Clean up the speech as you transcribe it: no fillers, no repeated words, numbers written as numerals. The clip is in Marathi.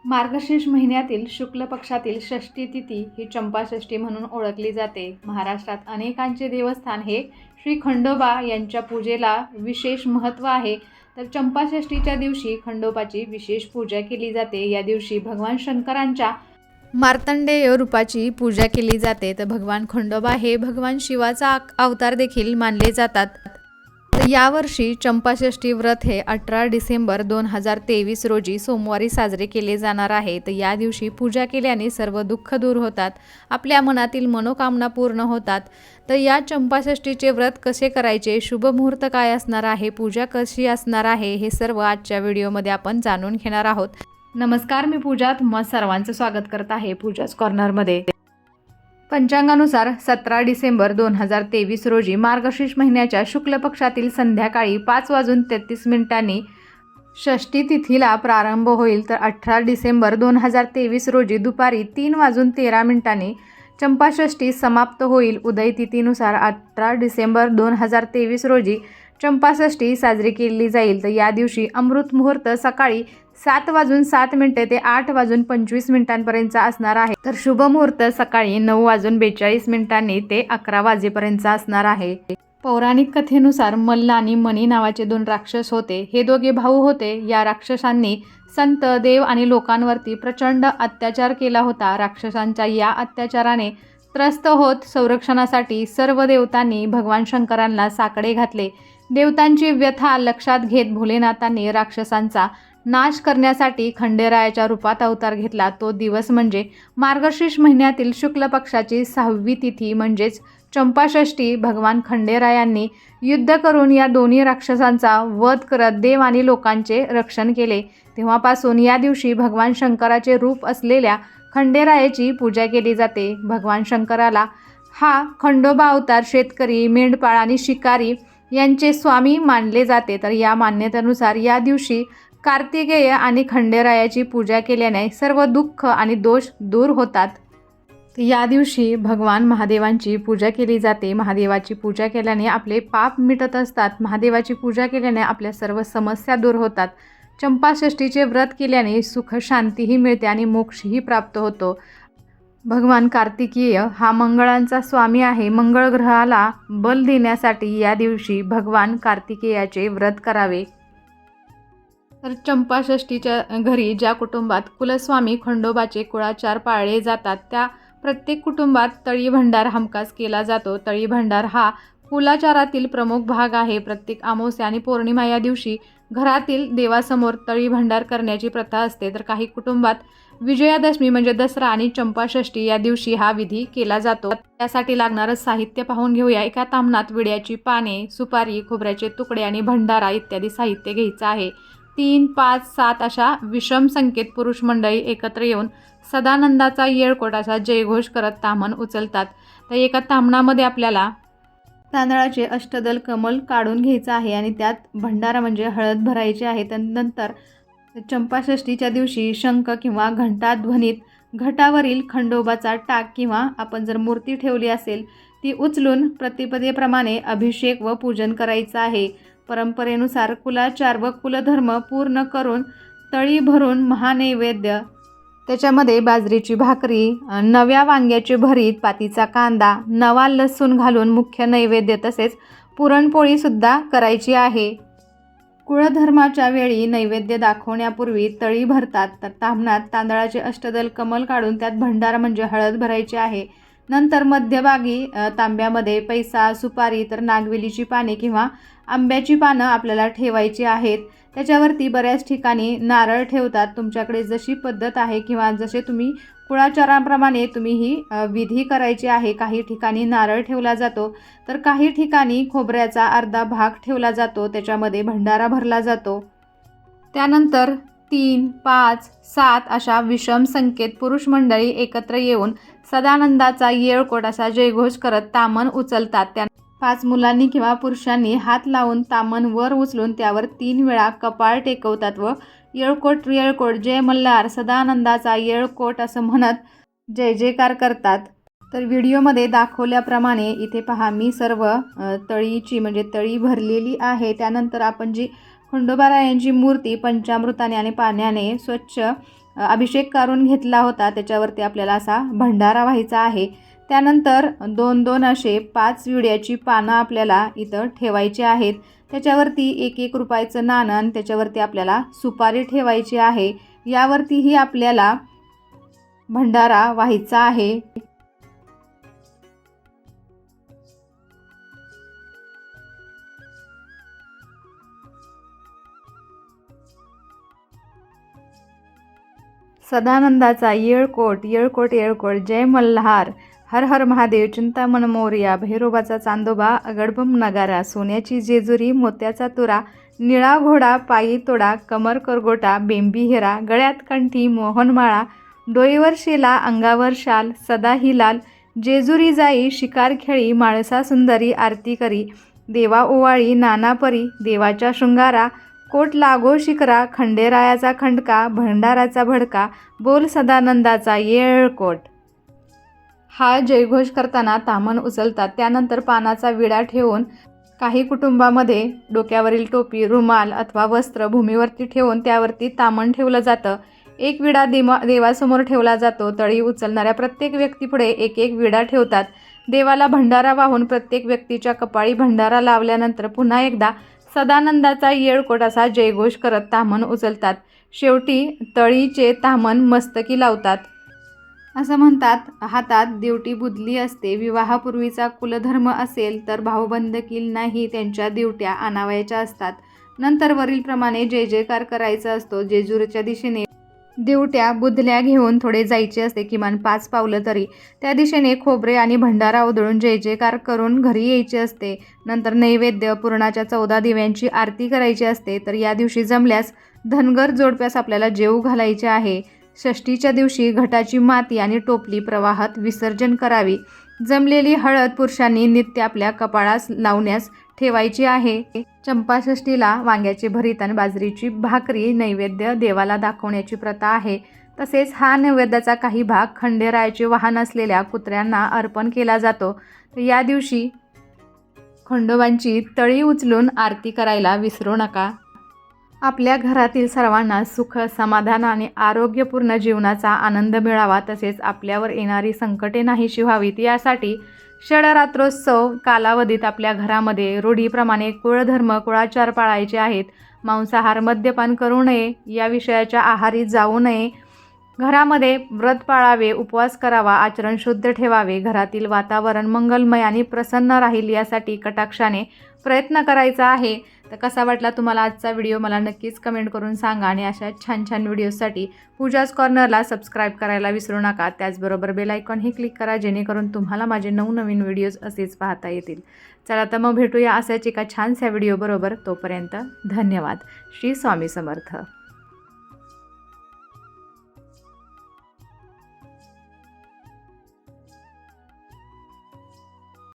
मार्गशीर्ष महिन्यातील शुक्ल पक्षातील षष्ठी तिथी ही चंपाषष्ठी म्हणून ओळखली जाते। महाराष्ट्रात अनेकांचे देवस्थान हे श्री खंडोबा यांच्या पूजेला विशेष महत्त्व आहे। तर चंपाषष्ठीच्या दिवशी खंडोबाची विशेष पूजा केली जाते। या दिवशी भगवान शंकरांच्या मार्तंडेय रूपाची पूजा केली जाते। तर भगवान खंडोबा हे भगवान शिवाचा अवतार देखील मानले जातात। तर यावर्षी चंपाषष्ठी व्रत हे 18 डिसेंबर 2023 रोजी सोमवारी साजरे केले जाणार आहे। तर या दिवशी पूजा केल्याने सर्व दुःख दूर होतात, आपल्या मनातील मनोकामना पूर्ण होतात। तर या चंपाषष्ठीचे व्रत कसे करायचे, शुभ मुहूर्त काय असणार आहे, पूजा कशी असणार आहे, हे सर्व आजच्या व्हिडिओमध्ये आपण जाणून घेणार आहोत। नमस्कार, मी पूजा, तुम्हा सर्वांचं स्वागत करत आहे पूजाच कॉर्नरमध्ये। पंचांगानुसार 17 डिसेंबर 2023 रोजी मार्गशीर्ष महिन्याच्या शुक्ल पक्षातील संध्याकाळी 5:33 षष्ठी तिथीला प्रारंभ होईल। तर 18 डिसेंबर 2023 रोजी दुपारी 3:13 चंपाषष्ठी समाप्त होईल। उदय तिथीनुसार 18 डिसेंबर 2023 रोजी चंपाषष्ठी साजरी केली जाईल। तर या दिवशी अमृत मुहूर्त सकाळी 7:07 ते 8:25 पर्यंतचा असणार आहे। तर शुभ मुहूर्त सकाळी 9:42 ते 11 वाजेपर्यंतचा असणार आहे। पौराणिक कथेनुसार मल्ल आणि मणी नावाचे 2 राक्षस होते। हे दोघे भाऊ होते। या राक्षसांनी संत, देव आणि लोकांवरती प्रचंड अत्याचार केला होता। राक्षसांच्या या अत्याचाराने त्रस्त होत संरक्षणासाठी सर्व देवतांनी भगवान शंकरांना साकडे घातले। देवतांची व्यथा लक्षात घेत भोलेनाथांनी राक्षसांचा नाश करण्यासाठी खंडेरायाच्या रूपात अवतार घेतला। तो दिवस म्हणजे मार्गशीर्ष महिन्यातील शुक्ल पक्षाची 6वी तिथी म्हणजेच चंपाषष्ठी। भगवान खंडेरायांनी युद्ध करून या दोन्ही राक्षसांचा वध करत देव आणि लोकांचे रक्षण केले। तेव्हापासून या दिवशी भगवान शंकराचे रूप असलेल्या खंडेरायाची पूजा केली जाते। भगवान शंकराला हा खंडोबा अवतार शेतकरी, मेंढपाळ आणि शिकारी यांचे स्वामी मानले जाते। तर या मान्यतेनुसार या दिवशी कार्तिकेय आणि खंडेरायाची पूजा केल्याने सर्व दुःख आणि दोष दूर होतात। या दिवशी भगवान महादेवांची पूजा केली जाते। महादेवाची पूजा केल्याने आपले पाप मिटत असतात। महादेवाची पूजा केल्याने आपल्या सर्व समस्या दूर होतात। चंपाषष्ठीचे व्रत केल्याने सुख शांतीही मिळते आणि मोक्षही प्राप्त होतो। भगवान कार्तिकेय हा मंगळांचा स्वामी आहे। मंगळ ग्रहाला बल देण्यासाठी या दिवशी भगवान कार्तिकेयाचे व्रत करावे। तर चंपाषष्ठीच्या घरी ज्या कुटुंबात कुलस्वामी खंडोबाचे कुळाचार पाळले जातात त्या प्रत्येक कुटुंबात तळी भंडार हमखास केला जातो। तळी भंडार हा कुलाचारातील प्रमुख भाग आहे। प्रत्येक अमावस्या आणि पौर्णिमा या दिवशी घरातील देवासमोर तळी भंडार करण्याची प्रथा असते। तर काही कुटुंबात विजयादशमी म्हणजे दसरा आणि चंपाषष्ठी या दिवशी हा विधी केला जातो। त्यासाठी लागणारं साहित्य पाहून घेऊया। एका ताम्हणात विड्याची पाने, सुपारी, खोबऱ्याचे तुकडे आणि भंडारा इत्यादी साहित्य घ्यायचं आहे। 3, 5, 7 अशा विषम संख्येत पुरुष मंडळी एकत्र येऊन सदानंदाचा येळकोटाचा जयघोष करत ताम्हण उचलतात। तर एका ताम्हणामध्ये आपल्याला तांदळाचे अष्टदल कमल काढून घ्यायचं आहे आणि त्यात भंडारा म्हणजे हळद भरायची आहे। त्यानंतर चंपाषष्ठीच्या दिवशी शंख किंवा घंटा ध्वनीत घटावरील खंडोबाचा टाक किंवा आपण जर मूर्ती ठेवली असेल ती उचलून प्रतिपदेप्रमाणे अभिषेक व पूजन करायचं आहे। परंपरेनुसार कुलाचार व कुलधर्म पूर्ण करून तळी भरून महानैवेद्य, त्याच्यामध्ये बाजरीची भाकरी, नव्या वांग्याचे भरीत, पातीचा कांदा, नवा लसूण घालून मुख्य नैवेद्य तसेच पुरणपोळीसुद्धा करायची आहे। कुळधर्माच्या वेळी नैवेद्य दाखवण्यापूर्वी तळी भरतात। तर ताम्हणात तांदळाचे अष्टदल कमल काढून त्यात भंडारा म्हणजे हळद भरायची आहे। नंतर मध्यभागी तांब्यामध्ये पैसा, सुपारी, तर नागवेलीची पाने किंवा आंब्याची पानं आपल्याला ठेवायची आहेत। त्याच्यावरती बऱ्याच ठिकाणी नारळ ठेवतात। तुमच्याकडे जशी पद्धत आहे किंवा जसे तुम्ही कुळाचाराप्रमाणे तुम्ही ही विधी करायची आहे। काही ठिकाणी नारळ ठेवला जातो तर काही ठिकाणी खोबऱ्याचा अर्धा भाग ठेवला जातो, त्याच्यामध्ये भंडारा भरला जातो। त्यानंतर 3, 5, 7 अशा विषम संख्येत पुरुष मंडळी एकत्र येऊन सदानंदाचा येळकोटाचा जयघोष करत ताम्हण उचलतात। 5 मुलांनी किंवा पुरुषांनी हात लावून ताम्हण वर उचलून त्यावर 3 वेळा कपाळ टेकवतात व येळकोट येळकोट जय मल्हार सदानंदाचा येळकोट असं म्हणत जय जयकार करतात। तर व्हिडिओमध्ये दाखवल्याप्रमाणे इथे पहा मी सर्व तळीची म्हणजे तळी भरलेली आहे। त्यानंतर आपण जी खंडोबारायांची मूर्ती पंचामृताने आणि पाण्याने स्वच्छ अभिषेक करून घेतला होता त्याच्यावरती आपल्याला असा भंडारा व्हायचा आहे। त्यानंतर 2-2 असे 5 विड्याची पानं आपल्याला इथं ठेवायची आहेत। त्याच्यावरती 1-1 रुपयाचं नाणं आणि त्याच्यावरती आपल्याला सुपारी ठेवायची आहे। यावरतीही आपल्याला भंडारा व्हायचा आहे। सदानंदाचा येळकोट येळकोट येळकोट, जय मल्हार, हर हर महादेव, चिंतामण मोरया, भैरोबाचा चांदोबा, अगडबम नगारा, सोन्याची जेजुरी, मोत्याचा तुरा, निळा घोडा, पायी तोडा, कमर करगोटा, बेंबी हिरा, गळ्यात कंठी, मोहनमाळा, डोईवर शेला, अंगावर शाल, सदा ही लाल, जेजुरी जाई, शिकार खेळी, माळसा सुंदरी, आरती करी, देवा ओवाळी, नाना परी, देवाच्या शृंगारा, कोट लागो शिकरा, खंडेरायाचा खंडका, भंडाराचा भडका, बोल सदानंदाचा येळकोट। हा जयघोष करताना ताम्हण उचलतात। त्यानंतर पानाचा विडा ठेवून काही कुटुंबामध्ये डोक्यावरील टोपी, रुमाल अथवा वस्त्र भूमीवरती ठेवून त्यावरती ताम्हण ठेवलं जातं। एक विडा देवासमोर ठेवला जातो। तळी उचलणाऱ्या प्रत्येक व्यक्तीपुढे 1-1 विडा ठेवतात। देवाला भंडारा वाहून प्रत्येक व्यक्तीच्या कपाळी भंडारा लावल्यानंतर पुन्हा एकदा सदानंदाचा येळकोट असा जयघोष करत ताम्हण उचलतात। शेवटी तळीचे ताम्हण मस्तकी लावतात। असं म्हणतात, हातात दिवटी बुदली असते। विवाहापूर्वीचा कुलधर्म असेल तर भाऊबंदकींनाही त्यांच्या दिवट्या आणावयाच्या असतात। नंतर वरीलप्रमाणे जय जयकार करायचा असतो। जेजुरीच्या दिशेने दिवट्या बुदल्या घेऊन थोडे जायचे असते, किमान 5 पावलं तरी। त्या दिशेने खोबरे आणि भंडारा उधळून जय जयकार करून घरी यायचे असते। नंतर नैवेद्य पुरणाच्या 14 दिव्यांची आरती करायची असते। तर या दिवशी जमल्यास धनगर जोडप्यास आपल्याला जेवू घालायचे आहे। षष्टीच्या दिवशी घटाची माती आणि टोपली प्रवाहात विसर्जन करावी। जमलेली हळद पुरुषांनी नित्य आपल्या कपाळास लावण्यास ठेवायची आहे। चंपाषष्ठीला वांग्याचे भरीत आणि बाजरीची भाकरी नैवेद्य देवाला दाखवण्याची प्रथा आहे। तसेच हा नैवेद्याचा काही भाग खंडेरायाचे वाहन असलेल्या कुत्र्यांना अर्पण केला जातो। तर या दिवशी खंडोबांची तळी उचलून आरती करायला विसरू नका। आपल्या घरातील सर्वांना सुख, समाधान आणि आरोग्यपूर्ण जीवनाचा आनंद मिळावा, तसेच आपल्यावर येणारी संकटे नाहीशी व्हावीत यासाठी षडरात्रोत्सव कालावधीत आपल्या घरामध्ये रूढीप्रमाणे कुळधर्म कुळाचार पाळायचे आहेत। मांसाहार, मद्यपान करू नये, या विषयाच्या आहारी जाऊ नये, घरामध्ये व्रत पाळावे, उपवास करावा, आचरण शुद्ध ठेवावे, घरातील वातावरण मंगलमय आणि प्रसन्न राहील यासाठी कटाक्षाने प्रयत्न करायचा आहे। तर कसा वाटला तुम्हाला आजचा व्हिडिओ मला नक्कीच कमेंट करून सांगा आणि अशा छान छान व्हिडिओसाठी पूजाज कॉर्नरला सबस्क्राईब करायला विसरू नका। त्याचबरोबर बेल आयकॉनही क्लिक करा, जेणेकरून तुम्हाला माझे नवनवीन व्हिडिओज असेच पाहता येतील। चला तर मग भेटूया अशाच एका छानशा व्हिडिओबरोबर। तोपर्यंत धन्यवाद। श्री स्वामी समर्थ।